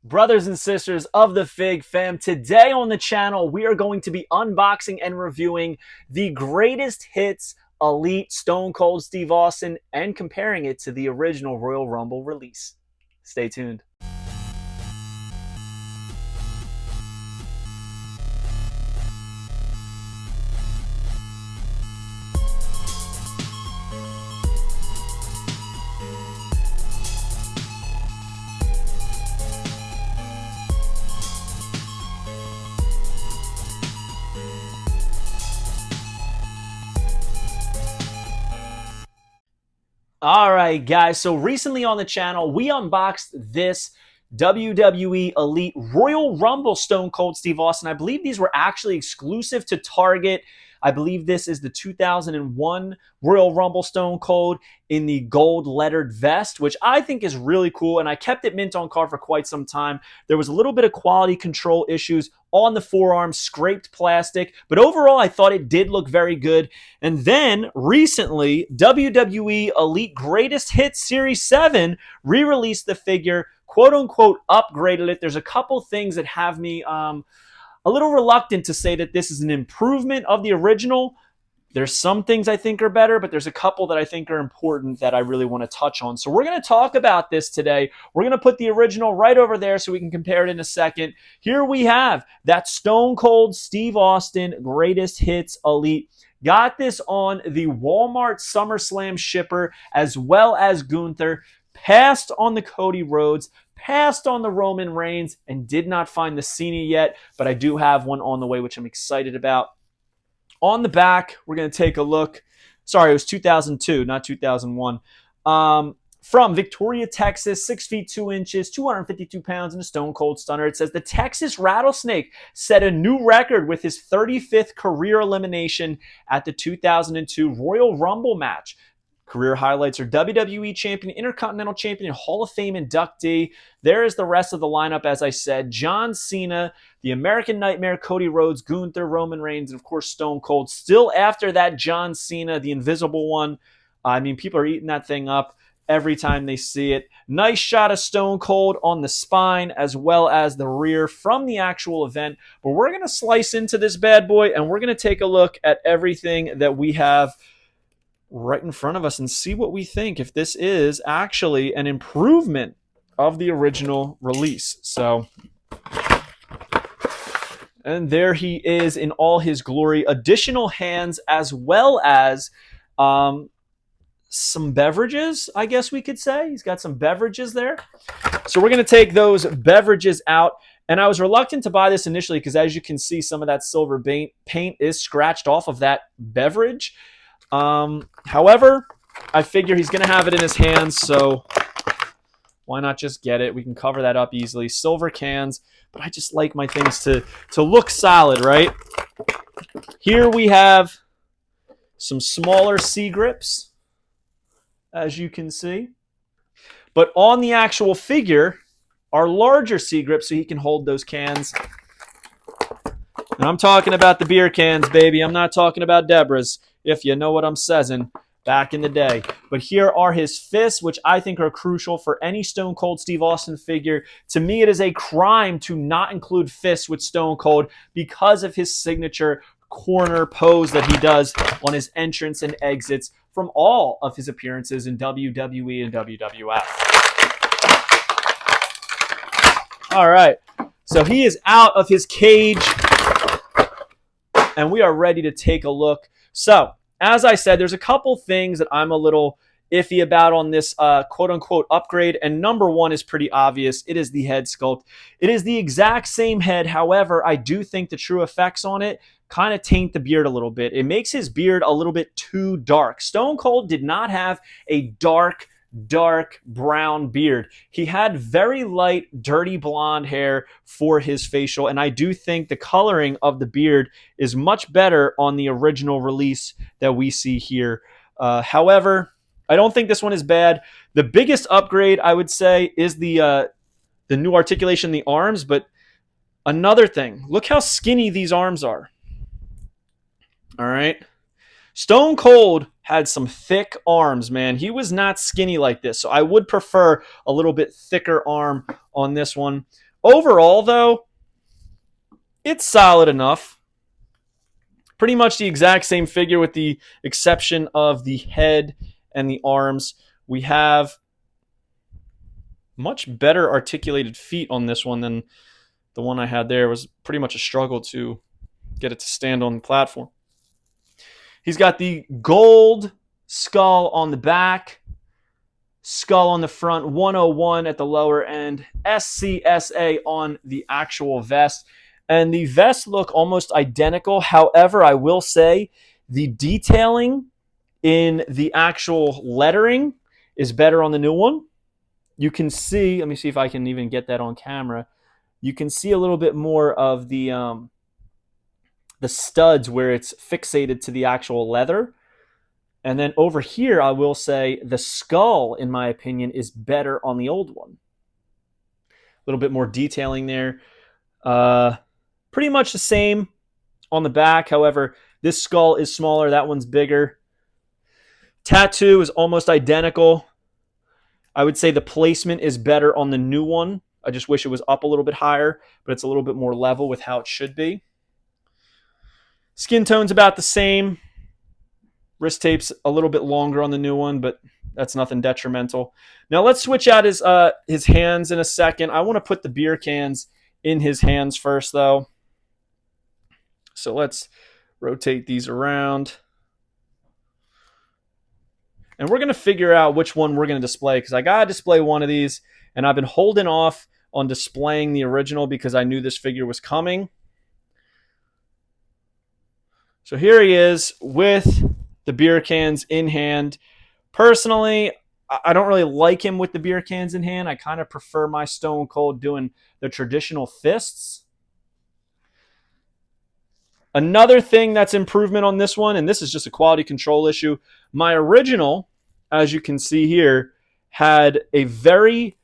Brothers and sisters of the Fig Fam, today on the channel, we are going to be unboxing and reviewing the greatest hits Elite Stone Cold Steve Austin and comparing it to the original Royal Rumble release. Stay tuned. All right, guys. So recently on the channel, we unboxed this WWE Elite Royal Rumble Stone Cold Steve Austin. I believe these were actually exclusive to Target. I believe this is the 2001 Royal Rumble Stone Cold in the gold lettered vest, which I think is really cool. And I kept it mint on card for quite some time. There was a little bit of quality control issues on the forearm, scraped plastic, but overall I thought it did look very good. And then recently, WWE Elite Greatest Hits Series 7 re-released the figure, quote unquote upgraded it. There's a couple things that have me a little reluctant to say that this is an improvement of the original. There's some things I think are better, but there's a couple that I think are important that I really want to touch on. So we're going to talk about this today. We're going to put the original right over there so we can compare it in a second. Here we have that Stone Cold Steve Austin Greatest Hits Elite. Got this on the Walmart SummerSlam shipper as well as Gunther. Passed on the Cody Rhodes, passed on the Roman Reigns, and did not find the Cena yet, but I do have one on the way, which I'm excited about. On the back, we're going to take a look. Sorry, it was 2002, not 2001. From Victoria, Texas, 6 feet 2 inches, 252 pounds, and a Stone Cold Stunner. It says the Texas Rattlesnake set a new record with his 35th career elimination at the 2002 Royal Rumble match. Career highlights are WWE Champion, Intercontinental Champion, Hall of Fame inductee. There is the rest of the lineup, as I said. John Cena, the American Nightmare, Cody Rhodes, Gunther, Roman Reigns, and of course Stone Cold. Still after that, John Cena, the Invisible One. I mean, people are eating that thing up every time they see it. Nice shot of Stone Cold on the spine as well as the rear from the actual event. But we're going to slice into this bad boy and we're going to take a look at everything that we have right in front of us and see what we think, if this is actually an improvement of the original release. So, and there he is in all his glory. Additional hands as well as some beverages, I guess we could say. He's got some beverages there. So we're going to take those beverages out. And I was reluctant to buy this initially because, as you can see, some of that silver paint is scratched off of that beverage. However, I figure he's going to have it in his hands, so why not just get it? We can cover that up easily. Silver cans, but I just like my things to look solid, right? Here we have some smaller C grips, as you can see. But on the actual figure are larger C grips so he can hold those cans. And I'm talking about the beer cans, baby. I'm not talking about Deborah's, if you know what I'm saying, back in the day. But here are his fists, which I think are crucial for any Stone Cold Steve Austin figure. To me, it is a crime to not include fists with Stone Cold because of his signature corner pose that he does on his entrance and exits from all of his appearances in WWE and WWF. All right, so he is out of his cage, and we are ready to take a look. So, as I said, there's a couple things that I'm a little iffy about on this quote-unquote upgrade, and number one is pretty obvious. It is the head sculpt. It is the exact same head. However, I do think the true effects on it kind of taint the beard a little bit. It makes his beard a little bit too dark. Stone Cold did not have a dark brown beard. He had very light, dirty blonde hair for his facial, and I do think the coloring of the beard is much better on the original release that we see here. However, I don't think this one is bad. The biggest upgrade, I would say, is the new articulation in the arms, but another thing, look how skinny these arms are. All right. Stone Cold had some thick arms, man. He was not skinny like this, so I would prefer a little bit thicker arm on this one. Overall, though, it's solid enough. Pretty much the exact same figure with the exception of the head and the arms. We have much better articulated feet on this one than the one I had there. It was pretty much a struggle to get it to stand on the platform. He's got the gold skull on the back, skull on the front, 101 at the lower end, SCSA on the actual vest. And the vests look almost identical. However, I will say the detailing in the actual lettering is better on the new one. You can see, let me see if I can even get that on camera. You can see a little bit more of the studs where it's fixated to the actual leather. And then over here, I will say the skull, in my opinion, is better on the old one. A little bit more detailing there. Pretty much the same on the back. However, this skull is smaller. That one's bigger. Tattoo is almost identical. I would say the placement is better on the new one. I just wish it was up a little bit higher, but it's a little bit more level with how it should be. Skin tone's about the same. Wrist tape's a little bit longer on the new one, but that's nothing detrimental. Now let's switch out his hands in a second. I want to put the beer cans in his hands first, though. So let's rotate these around. And we're going to figure out which one we're going to display, because I got to display one of these, and I've been holding off on displaying the original because I knew this figure was coming. So here he is with the beer cans in hand. Personally, I don't really like him with the beer cans in hand. I kind of prefer my Stone Cold doing the traditional fists. Another thing that's improvement on this one, and this is just a quality control issue, my original, as you can see here, had a very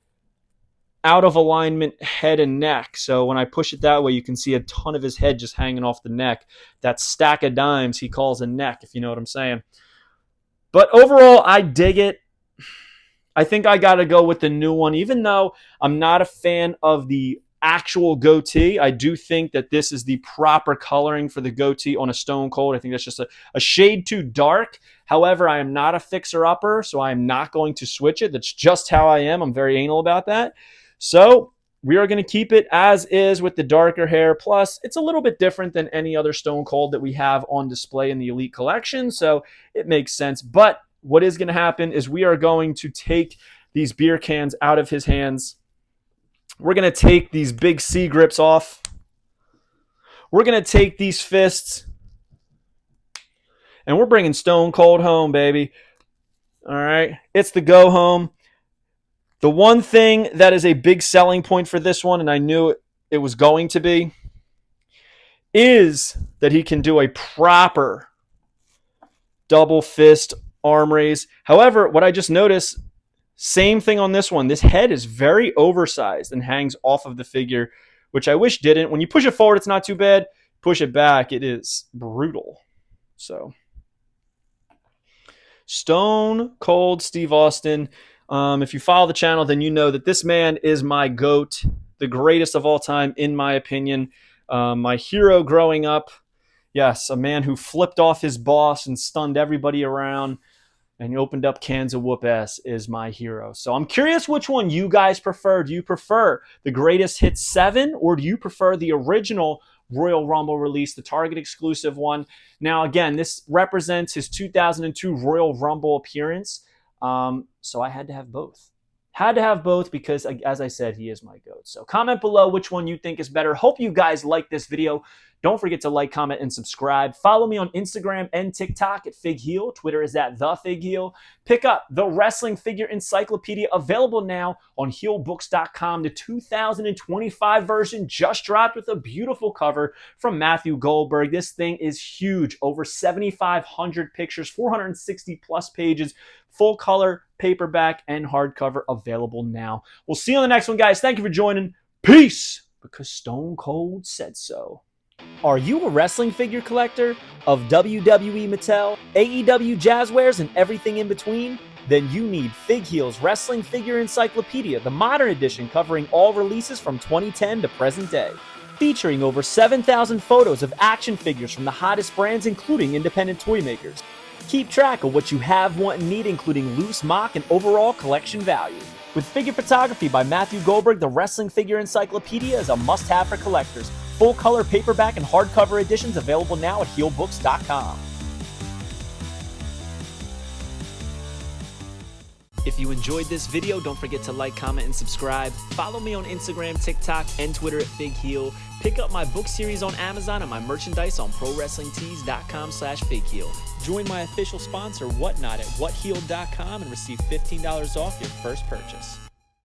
out of alignment head and neck. So when I push it that way, you can see a ton of his head just hanging off the neck. That stack of dimes he calls a neck, if you know what I'm saying. But overall, I dig it. I think I got to go with the new one. Even though I'm not a fan of the actual goatee, I do think that this is the proper coloring for the goatee on a Stone Cold. I think that's just a shade too dark. However, I am not a fixer-upper, so I am not going to switch it. That's just how I am. I'm very anal about that. So we are going to keep it as is with the darker hair. Plus, it's a little bit different than any other Stone Cold that we have on display in the Elite Collection, so it makes sense. But what is going to happen is we are going to take these beer cans out of his hands. We're going to take these big C grips off. We're going to take these fists, and we're bringing Stone Cold home, baby. All right, it's the go home. The one thing that is a big selling point for this one, and I knew it was going to be, is that he can do a proper double fist arm raise. However, what I just noticed, same thing on this one. This head is very oversized and hangs off of the figure, which I wish didn't. When you push it forward, it's not too bad. Push it back, it is brutal. So, Stone Cold Steve Austin. If you follow the channel, then you know that this man is my GOAT, the greatest of all time, in my opinion. My hero growing up. Yes, a man who flipped off his boss and stunned everybody around and he opened up cans of whoop ass is my hero. So I'm curious which one you guys prefer. Do you prefer the Greatest Hits 7 or do you prefer the original Royal Rumble release, the Target exclusive one? Now, again, this represents his 2002 Royal Rumble appearance. So I had to have both. Had to have both because, as I said, he is my GOAT. So comment below which one you think is better. Hope you guys like this video. Don't forget to like, comment, and subscribe. Follow me on Instagram and TikTok at FigHeel. Twitter is at TheFigHeel. Pick up the Wrestling Figure Encyclopedia, available now on HeelBooks.com. The 2025 version just dropped with a beautiful cover from Matthew Goldberg. This thing is huge. Over 7,500 pictures, 460 plus pages, full color, paperback, and hardcover available now. We'll see you on the next one, guys. Thank you for joining. Peace, because Stone Cold said so. Are you a wrestling figure collector of WWE, Mattel, AEW, Jazzwares, and everything in between? then you need Fig Heel's Wrestling Figure Encyclopedia, the modern edition covering all releases from 2010 to present day. Featuring over 7,000 photos of action figures from the hottest brands, including independent toy makers. Keep track of what you have, want, and need, including loose, mock, and overall collection value. With figure photography by Matthew Goldberg, the Wrestling Figure Encyclopedia is a must-have for collectors. Full-color paperback and hardcover editions available now at heelbooks.com. If you enjoyed this video, don't forget to like, comment, and subscribe. Follow me on Instagram, TikTok, and Twitter at FigHeel. Pick up my book series on Amazon and my merchandise on ProWrestlingTees.com/FigHeel. Join my official sponsor, Whatnot, at WhatHeal.com and receive $15 off your first purchase.